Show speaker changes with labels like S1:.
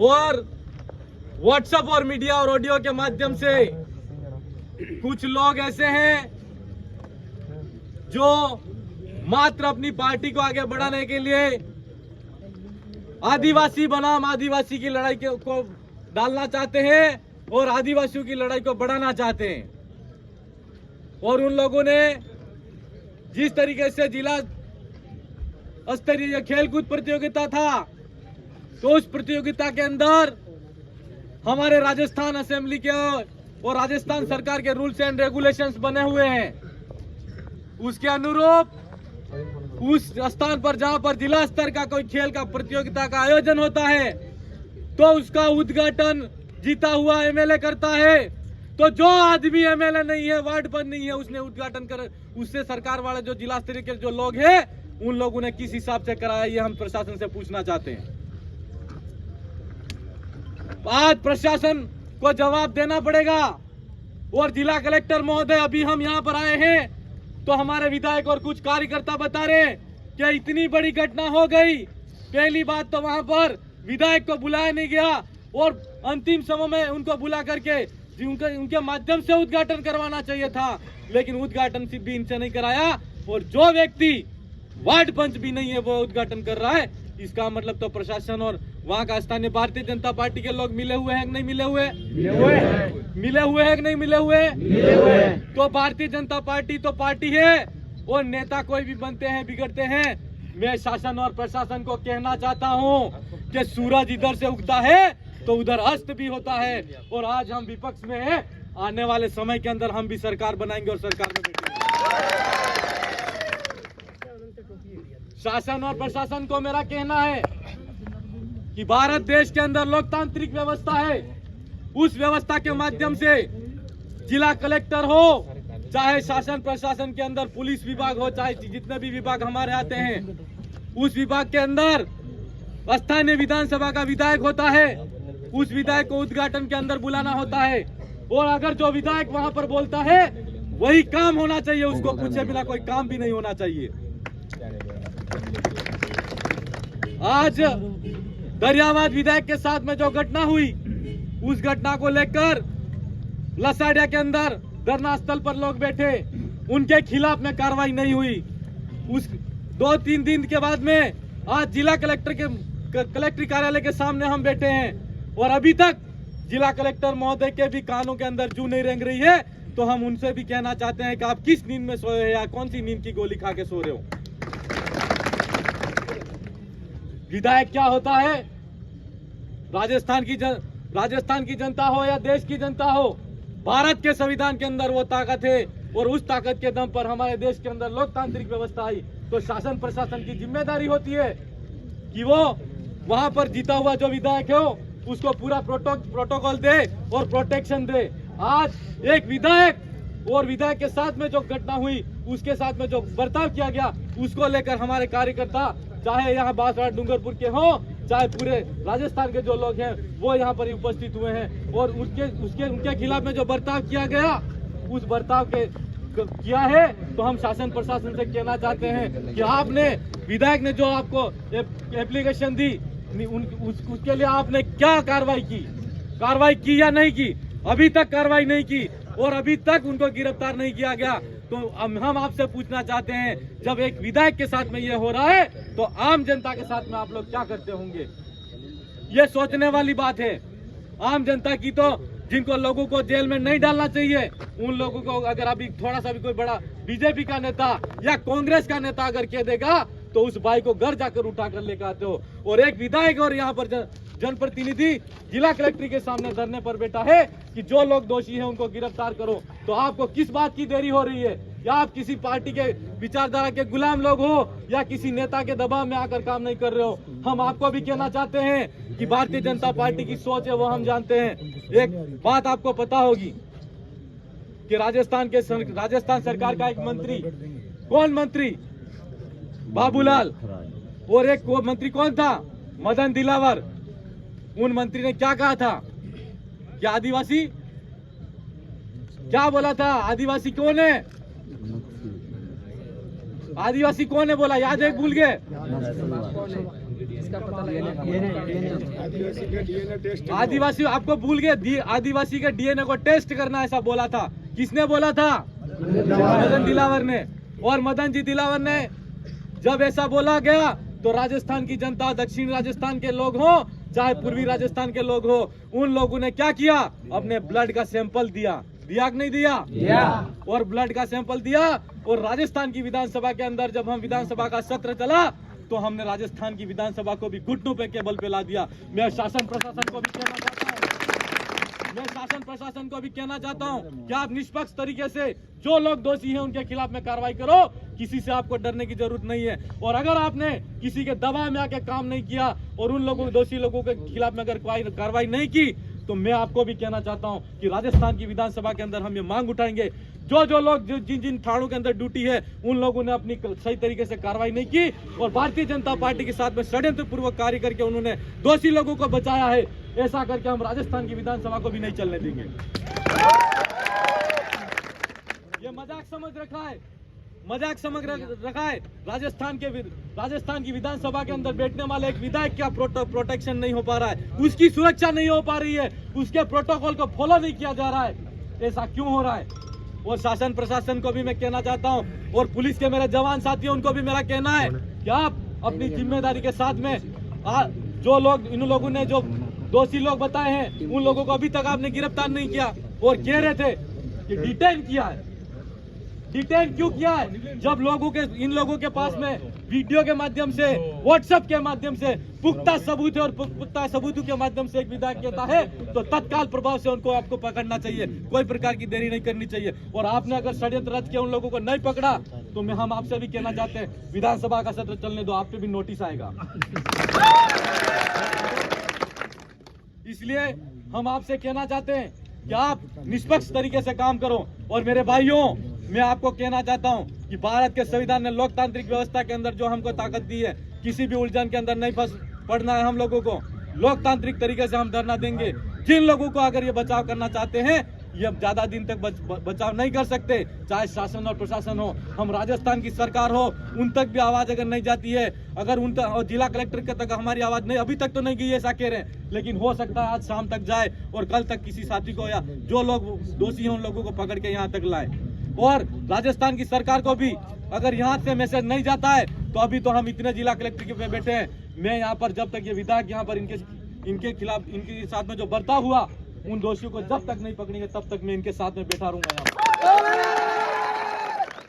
S1: और व्हाट्सएप और मीडिया और ऑडियो के माध्यम से कुछ लोग ऐसे हैं जो मात्र अपनी पार्टी को आगे बढ़ाने के लिए आदिवासी बनाम आदिवासी की लड़ाई को डालना चाहते हैं और आदिवासियों की लड़ाई को बढ़ाना चाहते हैं। और उन लोगों ने जिस तरीके से जिला स्तरीय खेलकूद प्रतियोगिता था, तो उस प्रतियोगिता के अंदर हमारे राजस्थान असेंबली के और राजस्थान सरकार के रूल्स एंड रेगुलेशंस बने हुए हैं। उसके अनुरूप उस स्थान पर जहां पर जिला स्तर का कोई खेल का प्रतियोगिता का आयोजन होता है, तो उसका उद्घाटन जीता हुआ एमएलए करता है। तो जो आदमी एमएलए नहीं है, वार्ड पर नहीं है, उसने उद्घाटन कर, उससे सरकार वाले जो जिला स्तरीय के जो लोग हैं, उन लोगों ने किस हिसाब से कराया, ये हम प्रशासन से पूछना चाहते हैं। आज प्रशासन को जवाब देना पड़ेगा। और जिला कलेक्टर महोदय, अभी हम यहाँ पर आए हैं तो हमारे विधायक और कुछ कार्यकर्ता बता रहे कि इतनी बड़ी घटना हो गई। पहली बात तो वहां पर विधायक को बुलाया नहीं गया और अंतिम समय में उनको बुला करके उनके माध्यम से उद्घाटन करवाना चाहिए था, लेकिन उद्घाटन भी इनसे नहीं कराया। और जो व्यक्ति वार्ड पंच भी नहीं है वो उद्घाटन कर रहा है। इसका मतलब तो प्रशासन और वहाँ का स्थानीय भारतीय जनता पार्टी के लोग मिले हुए हैं कि नहीं मिले हुए? मिले हुए हैं कि नहीं मिले हुए? तो भारतीय जनता पार्टी तो पार्टी है और नेता कोई भी बनते हैं बिगड़ते हैं। मैं शासन और प्रशासन को कहना चाहता हूँ कि सूरज इधर से उगता है तो उधर अस्त भी होता है। और आज हम विपक्ष में हैं, आने वाले समय के अंदर हम भी सरकार बनाएंगे और सरकार में बैठेंगे। शासन और प्रशासन को मेरा कहना है कि भारत देश के अंदर लोकतांत्रिक व्यवस्था है। उस व्यवस्था के माध्यम से जिला कलेक्टर हो, चाहे शासन प्रशासन के अंदर पुलिस विभाग हो, चाहे जितने भी विभाग हमारे आते हैं, उस विभाग के अंदर स्थानीय विधानसभा का विधायक होता है। उस विधायक को उद्घाटन के अंदर बुलाना होता है और अगर जो विधायक वहां पर बोलता है वही काम होना चाहिए, उसको पूछे बिना कोई काम भी नहीं होना चाहिए। आज दरियावाद विधायक के साथ में जो घटना हुई, उस घटना को लेकर लसाड़िया के अंदर धरना स्थल पर लोग बैठे, उनके खिलाफ में कार्रवाई नहीं हुई। उस 2-3 दिन के बाद में आज जिला कलेक्टर कार्यालय के सामने हम बैठे हैं और अभी तक जिला कलेक्टर महोदय के भी कानों के अंदर जू नहीं रेंग रही है। तो हम उनसे भी कहना चाहते हैं कि आप किस नींद में सोए हैं या कौन सी नींद की गोली खा के सो रहे हो। विधायक क्या होता है? राजस्थान की जनता हो या देश की जनता हो, भारत के संविधान के अंदर वो ताकत है और उस ताकत के दम पर हमारे देश के अंदर लोकतांत्रिक व्यवस्था आई। तो शासन प्रशासन की जिम्मेदारी होती है कि वो वहां पर जीता हुआ जो विधायक है उसको पूरा प्रोटोकॉल दे और प्रोटेक्शन दे। आज एक विधायक और विधायक के साथ में जो घटना हुई, उसके साथ में जो बर्ताव किया गया, उसको लेकर हमारे कार्यकर्ता, चाहे यहाँ बांसवाड़ा डूंगरपुर के हो, चाहे पूरे राजस्थान के जो लोग हैं, वो यहाँ पर उपस्थित हुए हैं। और उनके खिलाफ में जो बर्ताव किया गया, उस बर्ताव के किया है, तो हम शासन प्रशासन से कहना चाहते हैं कि आपने, विधायक ने जो आपको एप्लीकेशन दी, उसके लिए आपने क्या कार्रवाई की या नहीं की? अभी तक कार्रवाई नहीं की और अभी तक उनको गिरफ्तार नहीं किया गया। तो हम आपसे पूछना चाहते हैं, जब एक विधायक के साथ में ये हो रहा है तो आम जनता के साथ में आप लोग क्या करते होंगे? ये सोचने वाली बात है। आम जनता की तो, जिनको लोगों को जेल में नहीं डालना चाहिए, उन लोगों को अगर अभी थोड़ा सा भी कोई बड़ा बीजेपी का नेता या कांग्रेस का नेता अगर कह देगा तो उस भाई को घर जाकर उठा कर लेकर आते हो। और एक विधायक और यहाँ पर जनप्रतिनिधि जिला कलेक्टर के सामने धरने पर बैठा है कि जो लोग दोषी हैं उनको गिरफ्तार करो। तो आपको किस बात की देरी हो रही है? या आप किसी पार्टी के विचारधारा के गुलाम लोग हो या किसी नेता के दबाव में आकर काम नहीं कर रहे हो? हम आपको भी कहना चाहते हैं कि भारतीय जनता पार्टी की सोच है वो हम जानते हैं। एक बात आपको पता होगी कि राजस्थान सरकार का एक मंत्री, कौन मंत्री? बाबूलाल। और एक वो मंत्री कौन था? मदन दिलावर। उन मंत्री ने क्या कहा था? क्या आदिवासी, क्या बोला था? आदिवासी कौन है? आदिवासी कौन है बोला? याद है? भूल गए?
S2: इसका पता लगा।
S1: आदिवासी आपको भूल गए, आदिवासी के डीएनए को टेस्ट करना ऐसा बोला था। किसने बोला था? मदन दिलावर ने। और मदन जी दिलावर ने जब ऐसा बोला गया तो राजस्थान की जनता, दक्षिण राजस्थान के लोग हो चाहे पूर्वी राजस्थान के लोग हो, उन लोगों ने क्या किया? अपने ब्लड का सैंपल दिया कि नहीं दिया? और ब्लड का सैंपल दिया। और राजस्थान की विधानसभा के अंदर जब हम विधानसभा का सत्र चला तो हमने राजस्थान की विधानसभा को भी घुटनों पे केबल पे ला दिया। मैं शासन प्रशासन को भी कहना चाहता हूं कि आप निष्पक्ष तरीके से जो लोग दोषी हैं उनके खिलाफ में कार्रवाई करो। किसी से आपको डरने की जरूरत नहीं है। और अगर आपने किसी के दबाव में आके काम नहीं किया और उन लोगों, दोषी लोगों के खिलाफ में अगर कोई कार्रवाई नहीं की तो मैं आपको भी कहना चाहता हूं कि राजस्थान की विधानसभा के अंदर हम ये मांग उठाएंगे, जो लोग जिन थानों के अंदर ड्यूटी है उन लोगों ने अपनी सही तरीके से कार्रवाई नहीं की और भारतीय जनता पार्टी के साथ में षड्यंत्र पूर्वक कार्य करके उन्होंने दोषी लोगों को बचाया है, ऐसा करके हम राजस्थान की विधानसभा को भी नहीं चलने देंगे। ये मजाक समझ रखा है। राजस्थान की विधानसभा के अंदर बैठने वाले एक विधायक का प्रोटेक्शन नहीं हो पा रहा है, उसकी सुरक्षा नहीं हो पा रही है, उसके प्रोटोकॉल को फॉलो नहीं किया जा रहा है। ऐसा क्यों हो रहा है? और शासन प्रशासन को भी मैं कहना चाहता हूं और पुलिस के मेरे जवान साथियों उनको भी मेरा कहना है कि आप अपनी जिम्मेदारी के साथ में जो लोग, इन लोगों ने जो दोषी लोग बताए हैं उन लोगों को अभी तक आपने गिरफ्तार नहीं किया और कह रहे थे कि डिटेन किया है। डिटेन क्यों किया है? जब इन लोगों के पास में वीडियो के माध्यम से, व्हाट्सएप के माध्यम से पुख्ता सबूत है और पुख्ता सबूतों के माध्यम से एक विधायक कहता है तो तत्काल प्रभाव से उनको आपको पकड़ना चाहिए, कोई प्रकार की देरी नहीं करनी चाहिए। और आपने अगर षड्यंत्र रच के उन लोगों को नहीं पकड़ा तो हम आपसे भी कहना चाहते हैं विधानसभा का सत्र चलने दो, आप पे भी नोटिस आएगा। इसलिए हम आपसे कहना चाहते हैं कि आप निष्पक्ष तरीके से काम करो। और मेरे भाइयों, मैं आपको कहना चाहता हूं कि भारत के संविधान ने लोकतांत्रिक व्यवस्था के अंदर जो हमको ताकत दी है, किसी भी उलझन के अंदर नहीं पड़ना है। हम लोगों को लोकतांत्रिक तरीके से हम धरना देंगे। जिन लोगों को अगर ये बचाव करना चाहते हैं ये ज्यादा दिन तक बचाव नहीं कर सकते, चाहे शासन और प्रशासन हो, हम राजस्थान की सरकार हो, उन तक भी आवाज अगर नहीं जाती है, अगर उन तक जिला कलेक्टर के तक हमारी आवाज नहीं, अभी तक तो नहीं गई ऐसा कह रहे हैं, लेकिन हो सकता है आज शाम तक जाए और कल तक किसी साथी को या जो लोग दोषी हैं उन लोगों को पकड़ के यहाँ तक लाए। और राजस्थान की सरकार को भी अगर यहाँ से मैसेज नहीं जाता है तो अभी तो हम इतने जिला कलेक्टर के पे बैठे हैं, मैं यहाँ पर जब तक ये विधायक यहाँ पर इनके खिलाफ, इनके साथ में जो बर्ताव हुआ उन दोषियों को जब तक नहीं पकड़ेंगे तब तक मैं इनके साथ में बैठा रहूंगा यहाँ।